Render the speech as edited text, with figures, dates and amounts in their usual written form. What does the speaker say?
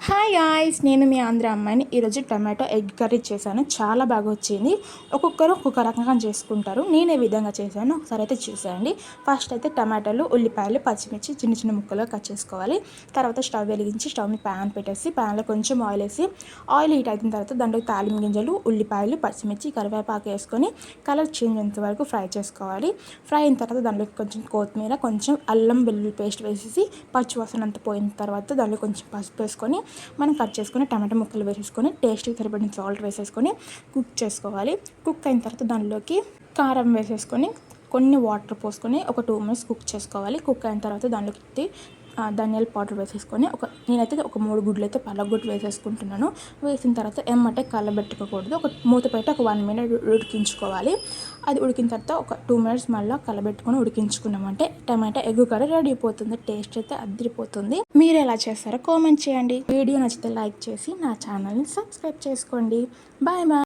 Hi guys, నేను మీ ఆంధ్ర అమ్మాయిని. ఈరోజు టమాటో ఎగ్ కర్రీ చేశాను. చాలా బాగా వచ్చింది. ఒక్కొక్కరు ఒక్కొక్క రకంగా చేసుకుంటారు. నేను ఏ విధంగా చేశాను ఒకసారి అయితే చూసేయండి. ఫస్ట్ అయితే టమాటాలు, ఉల్లిపాయలు, పచ్చిమిర్చి చిన్న చిన్న ముక్కలుగా కట్ చేసుకోవాలి. తర్వాత స్టవ్ వెలిగించి స్టవ్ మీద ప్యాన్ పెట్టేసి ప్యాన్లో కొంచెం ఆయిల్ వేసి ఆయిల్ హీట్ అయిన తర్వాత దాంట్లో తాలింపు గింజలు, ఉల్లిపాయలు, పచ్చిమిర్చి, కరివేపాకు వేసుకొని కలర్ చేంజ్ అయ్యేంత వరకు ఫ్రై చేసుకోవాలి. ఫ్రై అయిన తర్వాత దాంట్లో కొంచెం కొత్తిమీర, కొంచెం అల్లం వెల్లుల్లి పేస్ట్ వేసేసి పచ్చివాసన అంతా పోయిన తర్వాత దాంట్లో కొంచెం పసుపు వేసుకొని మనం కట్ చేసుకుని టమాటా ముక్కలు వేసేసుకొని టేస్ట్కి సరిపడిన సాల్ట్ వేసేసుకొని కుక్ చేసుకోవాలి. కుక్ అయిన తర్వాత దానిలోకి కారం వేసేసుకొని కొన్ని వాటర్ పోసుకొని ఒక 2 minutes కుక్ చేసుకోవాలి. కుక్ అయిన తర్వాత దానిలోకి ధనియాల పౌడర్ వేసేసుకొని నేనైతే ఒక 3 గుడ్లు అయితే పలగొట్టి వేసేసుకుంటున్నాను. వేసిన తర్వాత ఏమంటే కలబెట్టుకోకూడదు. ఒక మూత పెట్టి ఒక 1 minute ఉడికించుకోవాలి. అది ఉడికిన తర్వాత ఒక 2 minutes మళ్ళీ కలబెట్టుకొని ఉడికించుకున్నామంటే టమాటా ఎగ్ కర్రీ రెడీ అయిపోతుంది. టేస్ట్ అయితే అదిరిపోతుంది. మీరు ఎలా చేస్తారో కామెంట్ చేయండి. వీడియో నచ్చితే లైక్ చేసి నా ఛానల్ని సబ్స్క్రైబ్ చేసుకోండి. Bye bye.